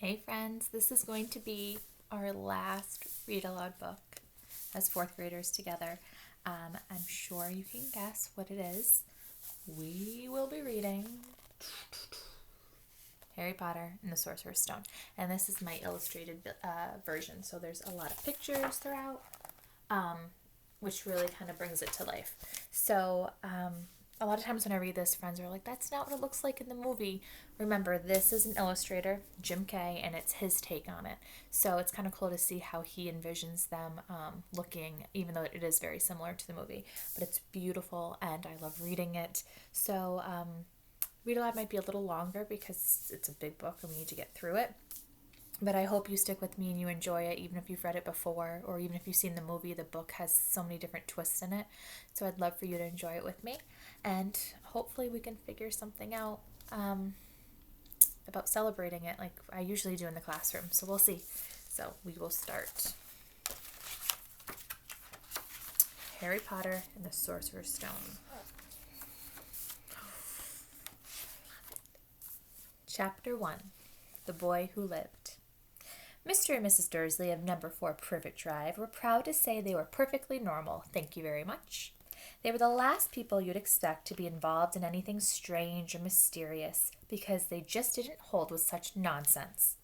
Hey friends, this is going to be our last read aloud book as fourth graders together. I'm sure you can guess what it is. We will be reading Harry Potter and the Sorcerer's Stone. And this is my illustrated version, so there's a lot of pictures throughout, which really kind of brings it to life. So, a lot of times when I read this, friends are like, that's not what it looks like in the movie. Remember, this is an illustrator, Jim Kay, and it's his take on it. So it's kind of cool to see how he envisions them looking, even though it is very similar to the movie. But it's beautiful, and I love reading it. So read aloud might be a little longer because it's a big book and we need to get through it. But I hope you stick with me and you enjoy it, even if you've read it before or even if you've seen the movie. The book has so many different twists in it. So I'd love for you to enjoy it with me. And hopefully we can figure something out about celebrating it like I usually do in the classroom. So we'll see. So we will start. Harry Potter and the Sorcerer's Stone. Chapter 1. The Boy Who Lived. Mr. and Mrs. Dursley of number 4 Privet Drive were proud to say they were perfectly normal, thank you very much. They were the last people you'd expect to be involved in anything strange or mysterious, because they just didn't hold with such nonsense.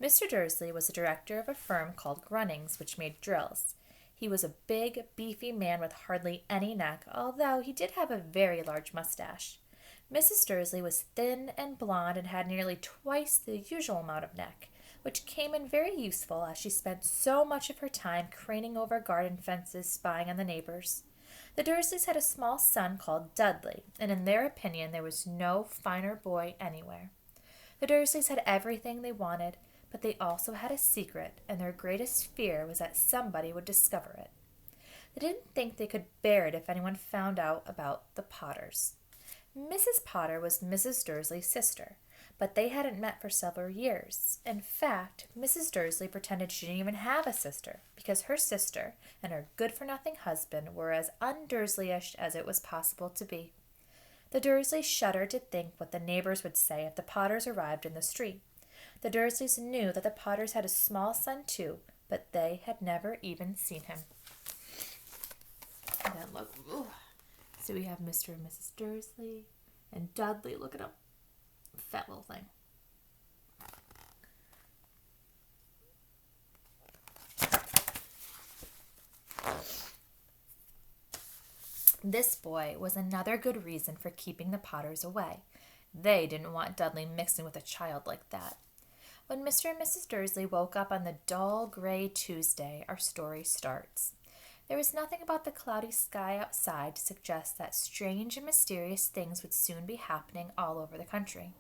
Mr. Dursley was the director of a firm called Grunnings, which made drills. He was a big, beefy man with hardly any neck, although he did have a very large mustache. Mrs. Dursley was thin and blonde and had nearly twice the usual amount of neck, which came in very useful as she spent so much of her time craning over garden fences spying on the neighbors. The Dursleys had a small son called Dudley, and in their opinion there was no finer boy anywhere. The Dursleys had everything they wanted, but they also had a secret, and their greatest fear was that somebody would discover it. They didn't think they could bear it if anyone found out about the Potters. Mrs. Potter was Mrs. Dursley's sister, but they hadn't met for several years. In fact, Mrs. Dursley pretended she didn't even have a sister, because her sister and her good-for-nothing husband were as un-Dursleyish as it was possible to be. The Dursleys shuddered to think what the neighbors would say if the Potters arrived in the street. The Dursleys knew that the Potters had a small son too, but they had never even seen him. And then look, ooh. So we have Mr. and Mrs. Dursley and Dudley. Look at him. Fat little thing. This boy was another good reason for keeping the Potters away. They didn't want Dudley mixing with a child like that. When Mr. and Mrs. Dursley woke up on the dull gray Tuesday, our story starts. There was nothing about the cloudy sky outside to suggest that strange and mysterious things would soon be happening all over the country.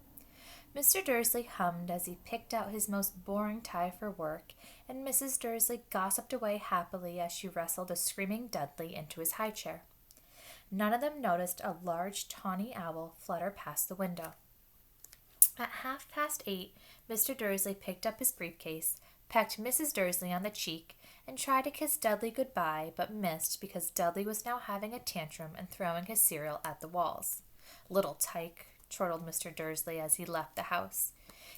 Mr. Dursley hummed as he picked out his most boring tie for work, and Mrs. Dursley gossiped away happily as she wrestled a screaming Dudley into his high chair. None of them noticed a large tawny owl flutter past the window. At 8:30, Mr. Dursley picked up his briefcase, pecked Mrs. Dursley on the cheek, and tried to kiss Dudley goodbye, but missed because Dudley was now having a tantrum and throwing his cereal at the walls. "Little tyke," chortled Mr. Dursley as he left the house.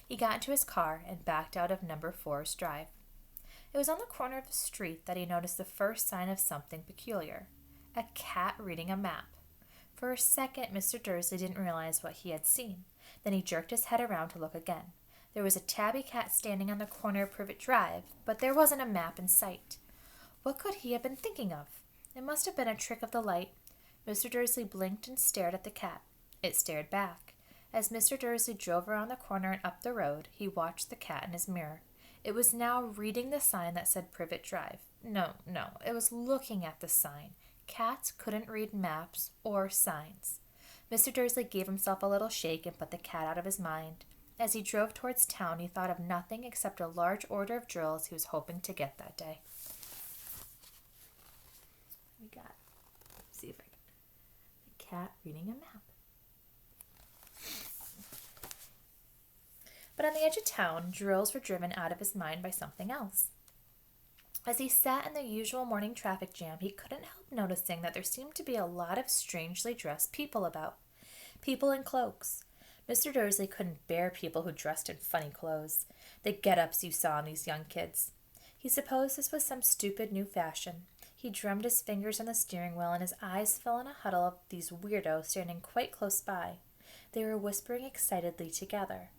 He got into his car and backed out of number 4's drive. It was on the corner of the street that he noticed the first sign of something peculiar. A cat reading a map. For a second, Mr. Dursley didn't realize what he had seen. Then he jerked his head around to look again. There was a tabby cat standing on the corner of Privet Drive, but there wasn't a map in sight. What could he have been thinking of? It must have been a trick of the light. Mr. Dursley blinked and stared at the cat. It stared back. As Mr. Dursley drove around the corner and up the road, he watched the cat in his mirror. It was now reading the sign that said Privet Drive. No, it was looking at the sign. Cats couldn't read maps or signs. Mr. Dursley gave himself a little shake and put the cat out of his mind. As he drove towards town, he thought of nothing except a large order of drills he was hoping to get that day. We got, see if I can, the cat reading a map. But on the edge of town, drills were driven out of his mind by something else. As he sat in the usual morning traffic jam, he couldn't help noticing that there seemed to be a lot of strangely dressed people about. People in cloaks. Mr. Dursley couldn't bear people who dressed in funny clothes, the get-ups you saw in these young kids. He supposed this was some stupid new fashion. He drummed his fingers on the steering wheel, and his eyes fell on a huddle of these weirdos standing quite close by. They were whispering excitedly together.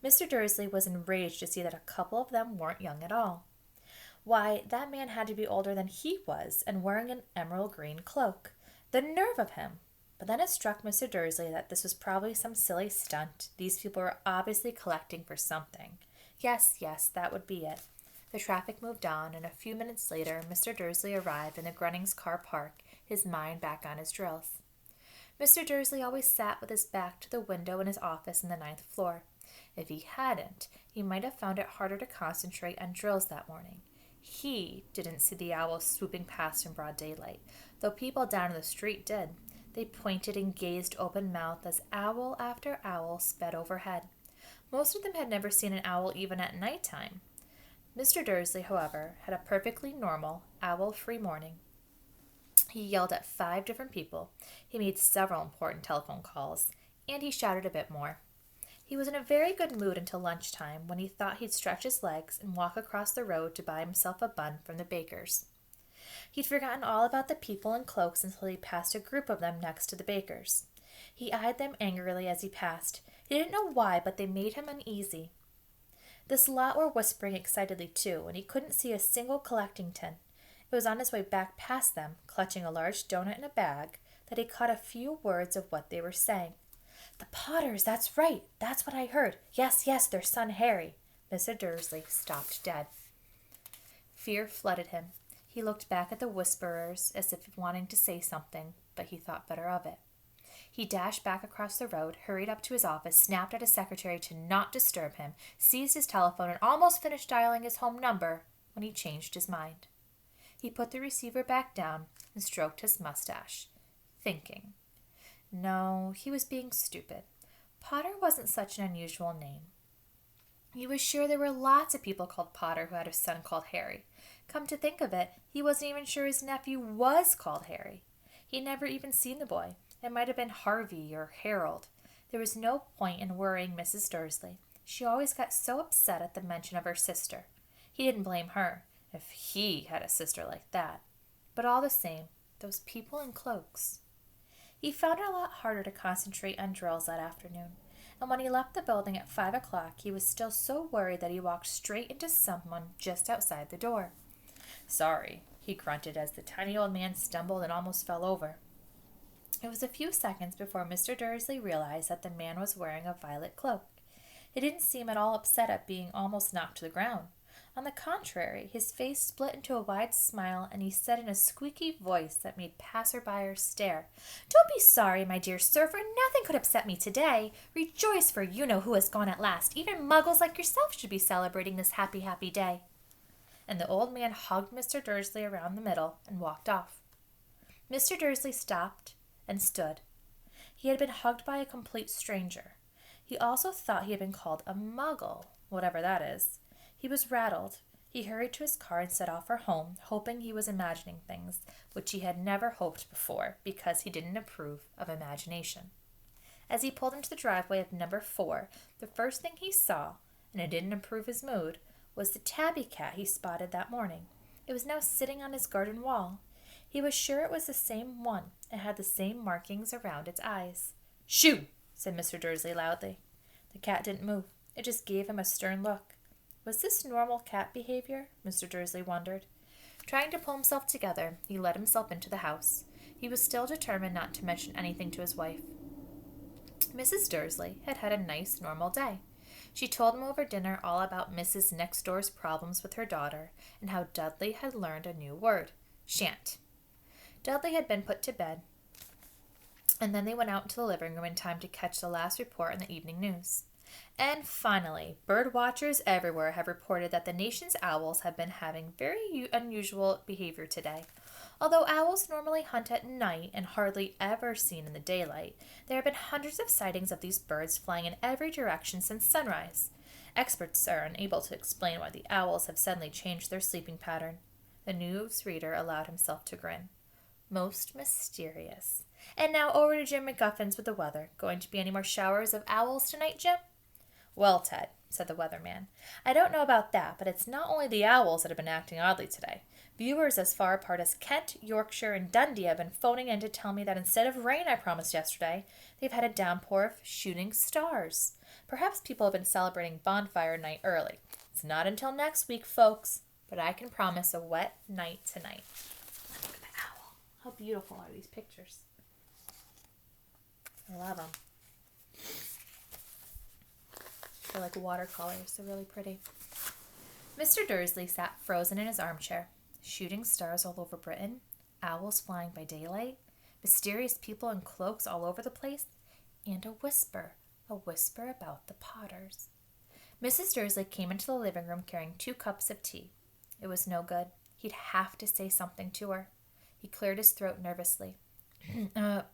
Mr. Dursley was enraged to see that a couple of them weren't young at all. Why, that man had to be older than he was, and wearing an emerald green cloak. The nerve of him! But then it struck Mr. Dursley that this was probably some silly stunt. These people were obviously collecting for something. Yes, that would be it. The traffic moved on, and a few minutes later Mr. Dursley arrived in the Grunnings' car park, his mind back on his drills. Mr. Dursley always sat with his back to the window in his office on the 9th floor. If he hadn't, he might have found it harder to concentrate on drills that morning. He didn't see the owls swooping past in broad daylight, though people down in the street did. They pointed and gazed open-mouthed as owl after owl sped overhead. Most of them had never seen an owl even at night-time. Mr. Dursley, however, had a perfectly normal, owl-free morning. He yelled at 5 different people, he made several important telephone calls, and he shouted a bit more. He was in a very good mood until lunchtime, when he thought he'd stretch his legs and walk across the road to buy himself a bun from the baker's. He'd forgotten all about the people in cloaks until he passed a group of them next to the baker's. He eyed them angrily as he passed. He didn't know why, but they made him uneasy. This lot were whispering excitedly too, and he couldn't see a single collecting tin. It was on his way back past them, clutching a large doughnut in a bag, that he caught a few words of what they were saying. "The Potters, that's right. That's what I heard. Yes, their son Harry." Mr. Dursley stopped dead. Fear flooded him. He looked back at the whisperers as if wanting to say something, but he thought better of it. He dashed back across the road, hurried up to his office, snapped at his secretary to not disturb him, seized his telephone, and almost finished dialing his home number when he changed his mind. He put the receiver back down and stroked his mustache, thinking. No, he was being stupid. Potter wasn't such an unusual name. He was sure there were lots of people called Potter who had a son called Harry. Come to think of it, he wasn't even sure his nephew was called Harry. He'd never even seen the boy. It might have been Harvey or Harold. There was no point in worrying Mrs. Dursley. She always got so upset at the mention of her sister. He didn't blame her, if he had a sister like that. But all the same, those people in cloaks. He found it a lot harder to concentrate on drills that afternoon, and when he left the building at 5 o'clock, he was still so worried that he walked straight into someone just outside the door. "Sorry," he grunted as the tiny old man stumbled and almost fell over. It was a few seconds before Mr. Dursley realized that the man was wearing a violet cloak. He didn't seem at all upset at being almost knocked to the ground. On the contrary, his face split into a wide smile, and he said in a squeaky voice that made passerbyers stare, "Don't be sorry, my dear sir, for nothing could upset me today. Rejoice, for you know who has gone at last. Even muggles like yourself should be celebrating this happy, happy day." And the old man hugged Mr. Dursley around the middle and walked off. Mr. Dursley stopped and stood. He had been hugged by a complete stranger. He also thought he had been called a muggle, whatever that is. He was rattled. He hurried to his car and set off for home, hoping he was imagining things, which he had never hoped before, because he didn't approve of imagination. As he pulled into the driveway of number 4, the first thing he saw, and it didn't improve his mood, was the tabby cat he spotted that morning. It was now sitting on his garden wall. He was sure it was the same one. It had the same markings around its eyes. "Shoo!" said Mr. Dursley loudly. The cat didn't move. It just gave him a stern look. Was this normal cat behavior? Mr. Dursley wondered. Trying to pull himself together, he let himself into the house. He was still determined not to mention anything to his wife. Mrs. Dursley had had a nice, normal day. She told him over dinner all about Mrs. Next Door's problems with her daughter and how Dudley had learned a new word, shan't. Dudley had been put to bed, and then they went out into the living room in time to catch the last report in the evening news. And finally, bird watchers everywhere have reported that the nation's owls have been having very unusual behavior today. Although owls normally hunt at night and hardly ever seen in the daylight, there have been hundreds of sightings of these birds flying in every direction since sunrise. Experts are unable to explain why the owls have suddenly changed their sleeping pattern. The newsreader allowed himself to grin. Most mysterious. And now over to Jim McGuffins with the weather. Going to be any more showers of owls tonight, Jim? Well, Ted, said the weatherman, I don't know about that, but it's not only the owls that have been acting oddly today. Viewers as far apart as Kent, Yorkshire, and Dundee have been phoning in to tell me that instead of rain I promised yesterday, they've had a downpour of shooting stars. Perhaps people have been celebrating bonfire night early. It's not until next week, folks, but I can promise a wet night tonight. Look at the owl. How beautiful are these pictures? I love them. They're like watercolors. They're really pretty. Mr. Dursley sat frozen in his armchair. Shooting stars all over Britain, owls flying by daylight, mysterious people in cloaks all over the place, and a whisper about the Potters. Mrs. Dursley came into the living room carrying 2 cups of tea. It was no good. He'd have to say something to her. He cleared his throat nervously.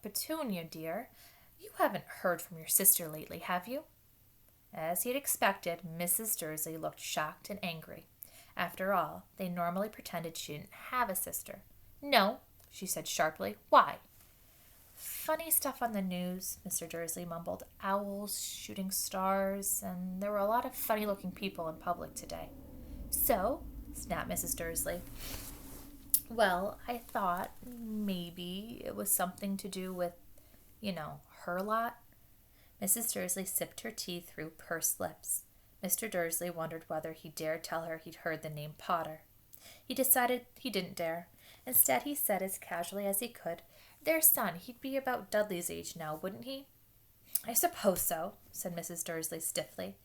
Petunia, dear, you haven't heard from your sister lately, have you? As he had expected, Mrs. Dursley looked shocked and angry. After all, they normally pretended she didn't have a sister. No, she said sharply. Why? Funny stuff on the news, Mr. Dursley mumbled. Owls, shooting stars, and there were a lot of funny-looking people in public today. So, snapped Mrs. Dursley. Well, I thought maybe it was something to do with, her lot. Mrs. Dursley sipped her tea through pursed lips. Mr. Dursley wondered whether he dared tell her he'd heard the name Potter. He decided he didn't dare. Instead, he said as casually as he could, Their son, he'd be about Dudley's age now, wouldn't he? I suppose so, said Mrs. Dursley stiffly.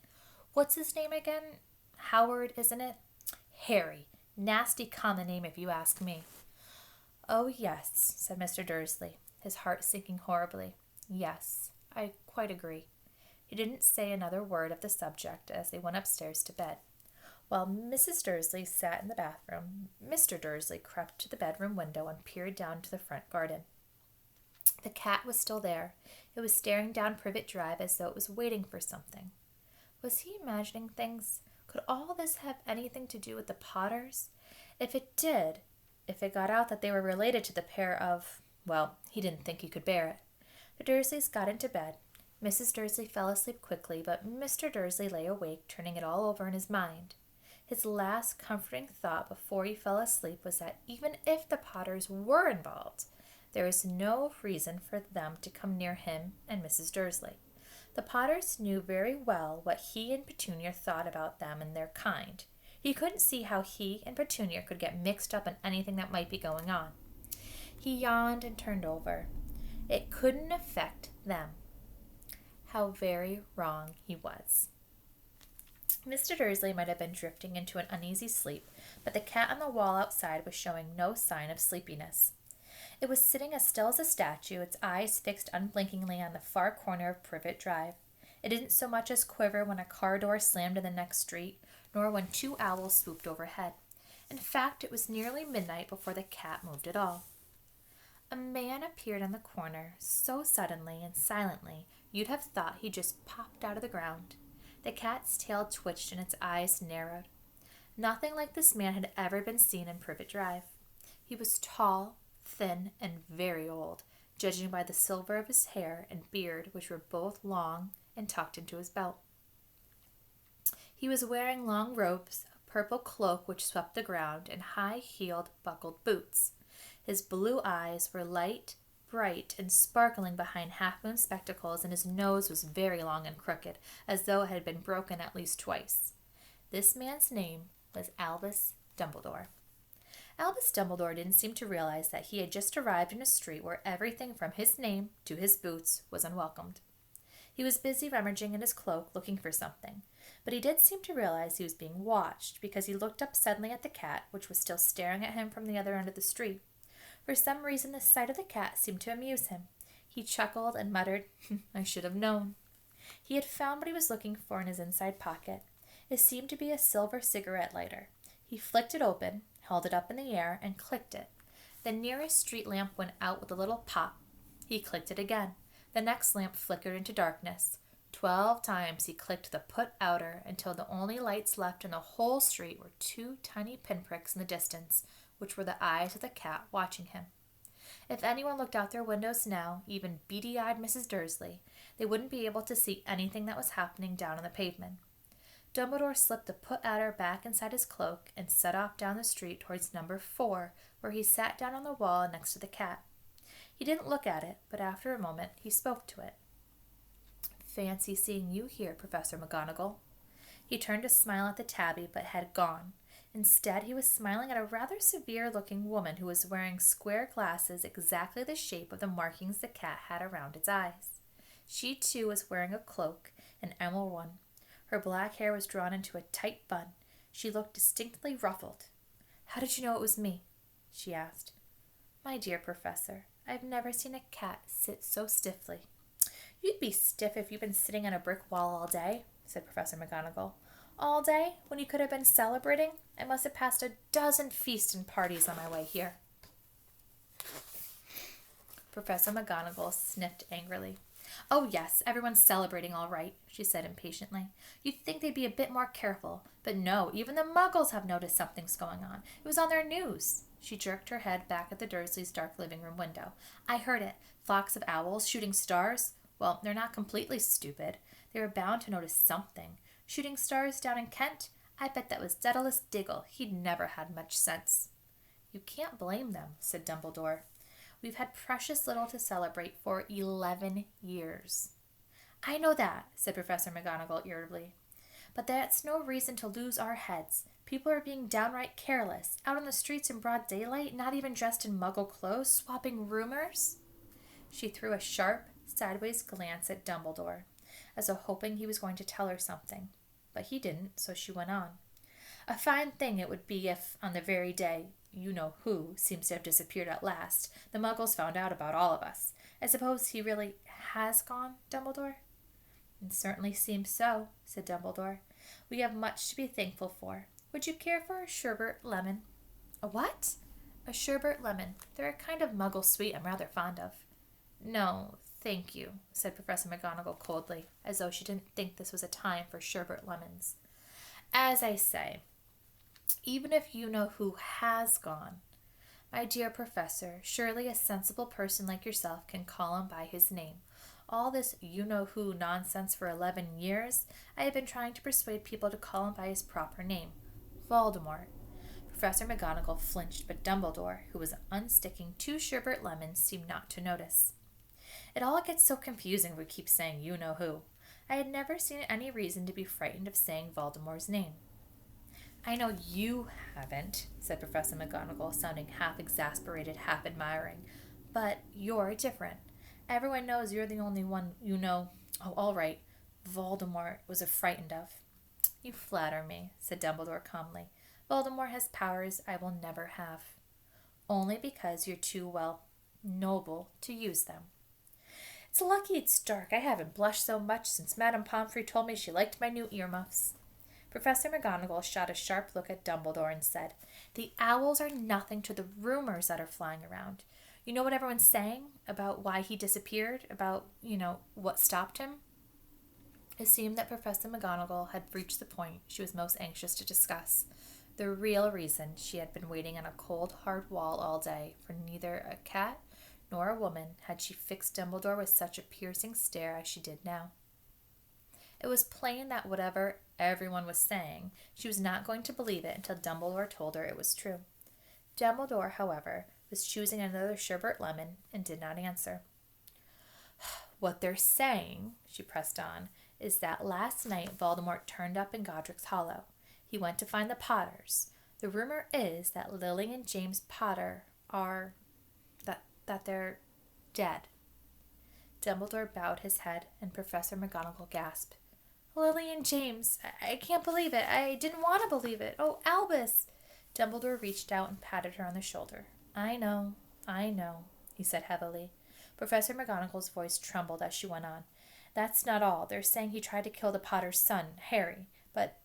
What's his name again? Howard, isn't it? Harry. Nasty common name if you ask me. Oh, yes, said Mr. Dursley, his heart sinking horribly. Yes, I quite agree. He didn't say another word of the subject as they went upstairs to bed. While Mrs. Dursley sat in the bathroom, Mr. Dursley crept to the bedroom window and peered down to the front garden. The cat was still there. It was staring down Privet Drive as though it was waiting for something. Was he imagining things? Could all this have anything to do with the Potters? If it did, if it got out that they were related to the pair of, well, he didn't think he could bear it. The Dursleys got into bed. Mrs. Dursley fell asleep quickly, but Mr. Dursley lay awake, turning it all over in his mind. His last comforting thought before he fell asleep was that even if the Potters were involved, there was no reason for them to come near him and Mrs. Dursley. The Potters knew very well what he and Petunia thought about them and their kind. He couldn't see how he and Petunia could get mixed up in anything that might be going on. He yawned and turned over. It couldn't affect them. How very wrong he was. Mr. Dursley might have been drifting into an uneasy sleep, but the cat on the wall outside was showing no sign of sleepiness. It was sitting as still as a statue, its eyes fixed unblinkingly on the far corner of Privet Drive. It didn't so much as quiver when a car door slammed in the next street, nor when 2 owls swooped overhead. In fact, it was nearly midnight before the cat moved at all. A man appeared on the corner so suddenly and silently you'd have thought he just popped out of the ground. The cat's tail twitched and its eyes narrowed. Nothing like this man had ever been seen in Privet Drive. He was tall, thin, and very old, judging by the silver of his hair and beard, which were both long and tucked into his belt. He was wearing long robes, a purple cloak which swept the ground, and high-heeled, buckled boots. His blue eyes were light, bright, and sparkling behind half-moon spectacles, and his nose was very long and crooked, as though it had been broken at least twice. This man's name was Albus Dumbledore. Albus Dumbledore didn't seem to realize that he had just arrived in a street where everything from his name to his boots was unwelcomed. He was busy rummaging in his cloak looking for something, but he did seem to realize he was being watched because he looked up suddenly at the cat, which was still staring at him from the other end of the street. For some reason, the sight of the cat seemed to amuse him. He chuckled and muttered, I should have known. He had found what he was looking for in his inside pocket. It seemed to be a silver cigarette lighter. He flicked it open, held it up in the air, and clicked it. The nearest street lamp went out with a little pop. He clicked it again. The next lamp flickered into darkness. 12 times he clicked the put outer until the only lights left in the whole street were 2 tiny pinpricks in the distance, which were the eyes of the cat watching him. If anyone looked out their windows now, even beady-eyed Mrs. Dursley, they wouldn't be able to see anything that was happening down on the pavement. Dumbledore slipped the put-outer back inside his cloak and set off down the street towards number 4, where he sat down on the wall next to the cat. He didn't look at it, but after a moment he spoke to it. "Fancy seeing you here, Professor McGonagall." He turned to smile at the tabby, but had gone. Instead, he was smiling at a rather severe-looking woman who was wearing square glasses exactly the shape of the markings the cat had around its eyes. She, too, was wearing a cloak, an emerald one. Her black hair was drawn into a tight bun. She looked distinctly ruffled. "How did you know it was me?" she asked. "My dear Professor, I've never seen a cat sit so stiffly." "You'd be stiff if you'd been sitting on a brick wall all day," said Professor McGonagall. "All day, when you could have been celebrating? I must have passed a dozen feasts and parties on my way here." Professor McGonagall sniffed angrily. "Oh, yes, everyone's celebrating all right," she said impatiently. "You'd think they'd be a bit more careful. But no, even the Muggles have noticed something's going on. It was on their news." She jerked her head back at the Dursleys' dark living room window. "I heard it. Flocks of owls shooting stars. Well, they're not completely stupid. They were bound to notice something. Shooting stars down in Kent? I bet that was Daedalus Diggle. He'd never had much sense." "You can't blame them," said Dumbledore. "We've had precious little to celebrate for 11 years. "I know that," said Professor McGonagall irritably. "But that's no reason to lose our heads. People are being downright careless, out on the streets in broad daylight, not even dressed in Muggle clothes, swapping rumors." She threw a sharp, sideways glance at Dumbledore, as though hoping he was going to tell her something. But he didn't, so she went on. "A fine thing it would be if, on the very day you-know-who seems to have disappeared at last, the Muggles found out about all of us. I suppose he really has gone, Dumbledore?" "It certainly seems so," said Dumbledore. "We have much to be thankful for. Would you care for a sherbet lemon?" "A what?" "A sherbet lemon. They're a kind of Muggle sweet I'm rather fond of." "No, thank you," said Professor McGonagall coldly, as though she didn't think this was a time for sherbet lemons. "As I say, even if you-know-who has gone, my dear Professor, surely a sensible person like yourself can call him by his name. All this you-know-who nonsense for 11 years, I have been trying to persuade people to call him by his proper name, Voldemort." Professor McGonagall flinched, but Dumbledore, who was unsticking 2 sherbet lemons, seemed not to notice. "It all gets so confusing if we keep saying you-know-who. I had never seen any reason to be frightened of saying Voldemort's name." "I know you haven't," said Professor McGonagall, sounding half exasperated, half admiring. "But you're different. Everyone knows you're the only one oh, all right, Voldemort was frightened of." "You flatter me," said Dumbledore calmly. "Voldemort has powers I will never have. Only because you're too, noble to use them." "It's lucky it's dark. I haven't blushed so much since Madame Pomfrey told me she liked my new earmuffs." Professor McGonagall shot a sharp look at Dumbledore and said, "The owls are nothing to the rumors that are flying around. You know what everyone's saying about why he disappeared, about, what stopped him?" It seemed that Professor McGonagall had reached the point she was most anxious to discuss, the real reason she had been waiting on a cold, hard wall all day, for neither a cat nor a woman had she fixed Dumbledore with such a piercing stare as she did now. It was plain that whatever everyone was saying, she was not going to believe it until Dumbledore told her it was true. Dumbledore, however, was choosing another sherbet lemon and did not answer. "What they're saying," she pressed on, "is that last night Voldemort turned up in Godric's Hollow. He went to find the Potters. The rumor is that Lily and James Potter are... that they're dead." Dumbledore bowed his head, and Professor McGonagall gasped. "Lily and James! I can't believe it. I didn't want to believe it. Oh, Albus!" Dumbledore reached out and patted her on the shoulder. I know, he said heavily. Professor McGonagall's voice trembled as she went on. "That's not all. They're saying he tried to kill the Potter's son, Harry, but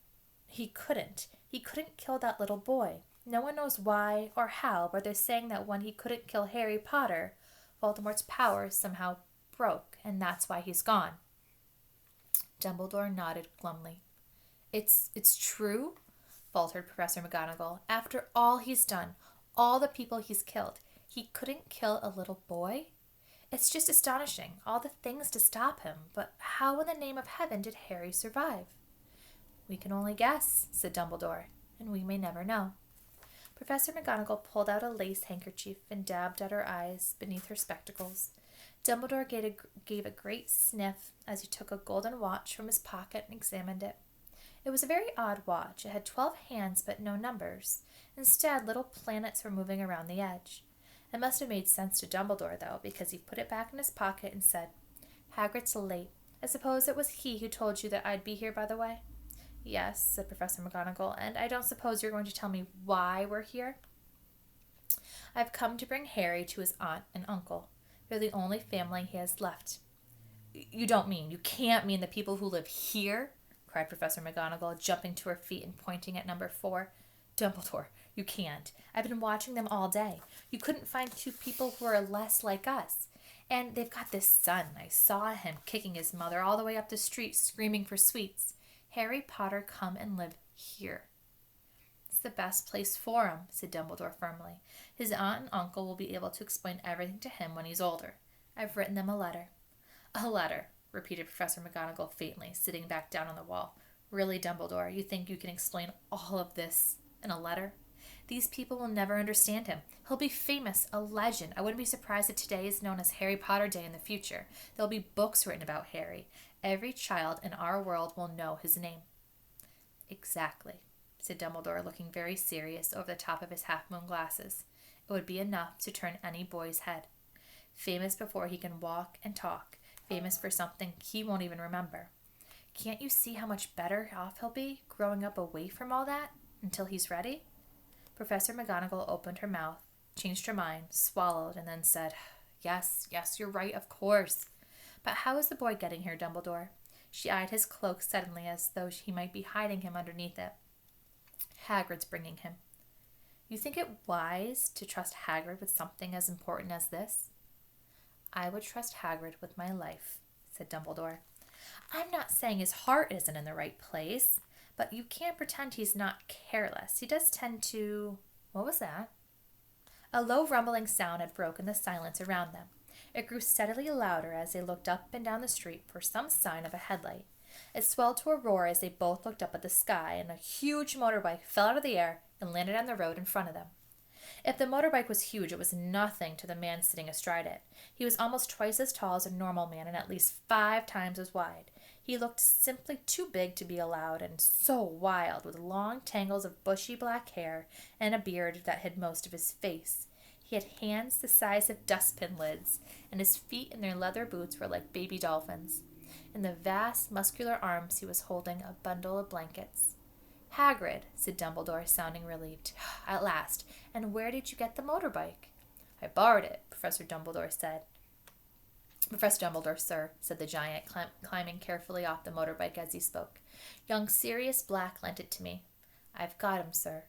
he couldn't. He couldn't kill that little boy. No one knows why or how, but they're saying that when he couldn't kill Harry Potter, Voldemort's powers somehow broke, and that's why he's gone." Dumbledore nodded glumly. It's true?" faltered Professor McGonagall. "After all he's done, all the people he's killed, He couldn't kill a little boy? It's just astonishing, all the things to stop him, but how in the name of heaven did Harry survive? We can only guess, said Dumbledore, and we may never know. Professor McGonagall pulled out a lace handkerchief and dabbed at her eyes beneath her spectacles. Dumbledore gave a great sniff as he took a golden watch from his pocket and examined it. It was a very odd watch. It had 12 hands but no numbers. Instead, little planets were moving around the edge. It must have made sense to Dumbledore, though, because he put it back in his pocket and said, "Hagrid's late. I suppose it was he who told you that I'd be here, by the way?" "Yes," said Professor McGonagall, "and I don't suppose you're going to tell me why we're here?" "I've come to bring Harry to his aunt and uncle. They're the only family he has left." You can't mean the people who live here?" cried Professor McGonagall, jumping to her feet and pointing at number 4. "Dumbledore, you can't. I've been watching them all day. You couldn't find 2 people who are less like us. And they've got this son. I saw him kicking his mother all the way up the street, screaming for sweets. Harry Potter come and live here." "It's the best place for him," said Dumbledore firmly. "His aunt and uncle will be able to explain everything to him when he's older. I've written them a letter." "A letter," repeated Professor McGonagall faintly, sitting back down on the wall. "Really, Dumbledore, you think you can explain all of this in a letter? These people will never understand him. He'll be famous, a legend. I wouldn't be surprised if today is known as Harry Potter Day in the future. There'll be books written about Harry. Every child in our world will know his name." "Exactly," said Dumbledore, looking very serious over the top of his half-moon glasses. "It would be enough to turn any boy's head. Famous before he can walk and talk. Famous for something he won't even remember. Can't you see how much better off he'll be, growing up away from all that, until he's ready?" Professor McGonagall opened her mouth, changed her mind, swallowed, and then said, Yes, you're right, of course. But how is the boy getting here, Dumbledore?" She eyed his cloak suddenly as though he might be hiding him underneath it. "Hagrid's bringing him." "You think it wise to trust Hagrid with something as important as this?" "I would trust Hagrid with my life," said Dumbledore. "I'm not saying his heart isn't in the right place, but you can't pretend he's not careless. He does tend to—" What was that? A low rumbling sound had broken the silence around them. It grew steadily louder as they looked up and down the street for some sign of a headlight. It swelled to a roar as they both looked up at the sky, and a huge motorbike fell out of the air and landed on the road in front of them. If the motorbike was huge, it was nothing to the man sitting astride it. He was almost twice as tall as a normal man and at least 5 times as wide. He looked simply too big to be allowed, and so wild, with long tangles of bushy black hair and a beard that hid most of his face. He had hands the size of dustbin lids, and his feet in their leather boots were like baby dolphins. In the vast, muscular arms he was holding a bundle of blankets. "Hagrid," said Dumbledore, sounding relieved. "At last. And where did you get the motorbike?" "I borrowed it," Professor Dumbledore, sir," said the giant, climbing carefully off the motorbike as he spoke. "Young Sirius Black lent it to me." "I've got him, sir."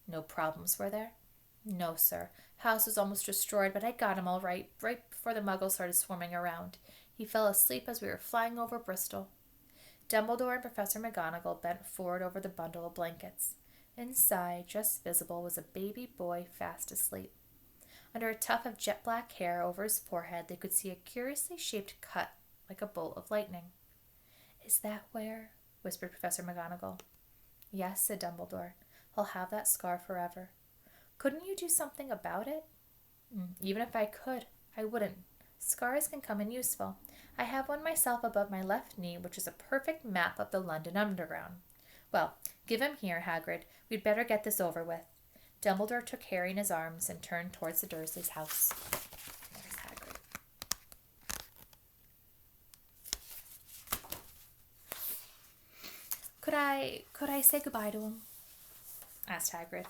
"No problems, were there?" "No, sir. House was almost destroyed, but I got him all right before the muggles started swarming around. He fell asleep as we were flying over Bristol." Dumbledore and Professor McGonagall bent forward over the bundle of blankets. Inside, just visible, was a baby boy fast asleep. Under a tuft of jet-black hair over his forehead, they could see a curiously shaped cut, like a bolt of lightning. "Is that where?" whispered Professor McGonagall. "Yes," said Dumbledore. "He'll have that scar forever." "Couldn't you do something about it?" "Even if I could, I wouldn't. Scars can come in useful. I have one myself above my left knee, which is a perfect map of the London Underground. Well, give him here, Hagrid. We'd better get this over with." Dumbledore took Harry in his arms and turned towards the Dursleys' house. There's Hagrid. Could I say goodbye to him?" asked Hagrid.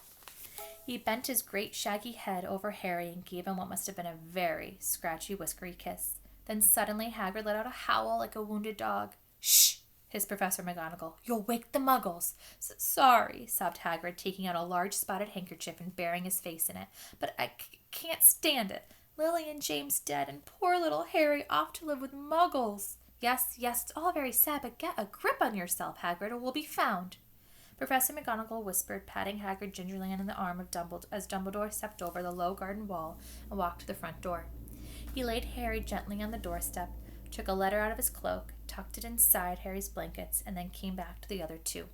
He bent his great shaggy head over Harry and gave him what must have been a very scratchy, whiskery kiss. Then suddenly Hagrid let out a howl like a wounded dog. "Shh!" hissed Professor McGonagall. "You'll wake the muggles." Sorry," sobbed Hagrid, taking out a large spotted handkerchief and burying his face in it. "But I can't stand it. Lily and James dead, and poor little Harry off to live with muggles." Yes, it's all very sad, but get a grip on yourself, Hagrid, or we'll be found." Professor McGonagall whispered, patting Hagrid gingerly on the arm of Dumbledore as Dumbledore stepped over the low garden wall and walked to the front door. He laid Harry gently on the doorstep, took a letter out of his cloak, tucked it inside Harry's blankets, and then came back to the other two.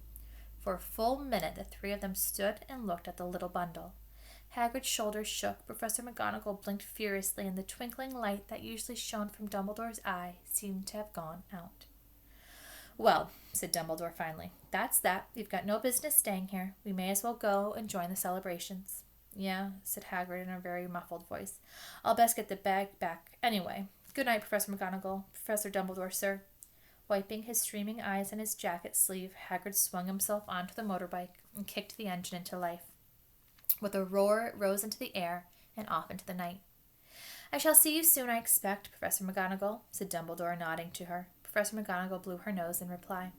For a full minute the three of them stood and looked at the little bundle. Hagrid's shoulders shook. Professor McGonagall blinked furiously, and the twinkling light that usually shone from Dumbledore's eye seemed to have gone out. "Well," said Dumbledore finally, "that's that. We've got no business staying here. We may as well go and join the celebrations." "Yeah," said Hagrid in a very muffled voice. "I'll best get the bag back. Anyway, good night, Professor McGonagall. Professor Dumbledore, sir." Wiping his streaming eyes on his jacket sleeve, Hagrid swung himself onto the motorbike and kicked the engine into life. With a roar, it rose into the air and off into the night. "I shall see you soon, I expect, Professor McGonagall," said Dumbledore, nodding to her. Professor McGonagall blew her nose in reply.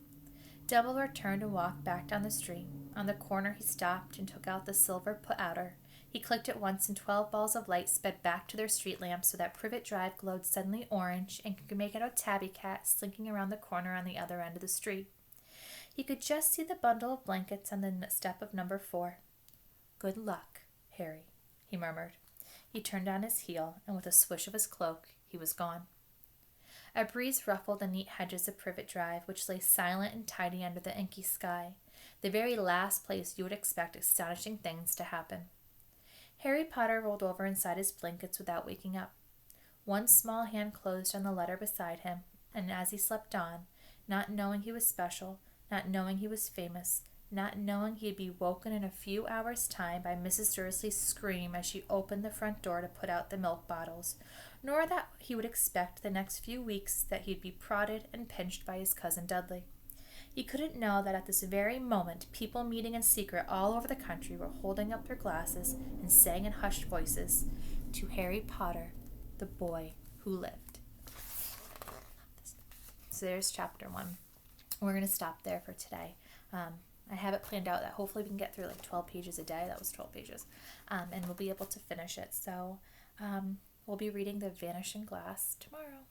Dumbledore turned and walked back down the street. On the corner he stopped and took out the silver put-outer. He clicked it once, and 12 balls of light sped back to their street lamps so that Privet Drive glowed suddenly orange, and could make out a tabby cat slinking around the corner on the other end of the street. He could just see the bundle of blankets on the step of number 4. "Good luck, Harry," he murmured. He turned on his heel, and with a swish of his cloak, he was gone. A breeze ruffled the neat hedges of Privet Drive, which lay silent and tidy under the inky sky, the very last place you would expect astonishing things to happen. Harry Potter rolled over inside his blankets without waking up. One small hand closed on the letter beside him, and as he slept on, not knowing he was special, not knowing he was famous, not knowing he'd be woken in a few hours' time by Mrs. Dursley's scream as she opened the front door to put out the milk bottles, nor that he would expect the next few weeks that he'd be prodded and pinched by his cousin Dudley. He couldn't know that at this very moment people meeting in secret all over the country were holding up their glasses and saying in hushed voices, "To Harry Potter, the boy who lived." So there's chapter 1. We're going to stop there for today. I have it planned out that hopefully we can get through like 12 pages a day. That was 12 pages. And we'll be able to finish it. So we'll be reading The Vanishing Glass tomorrow.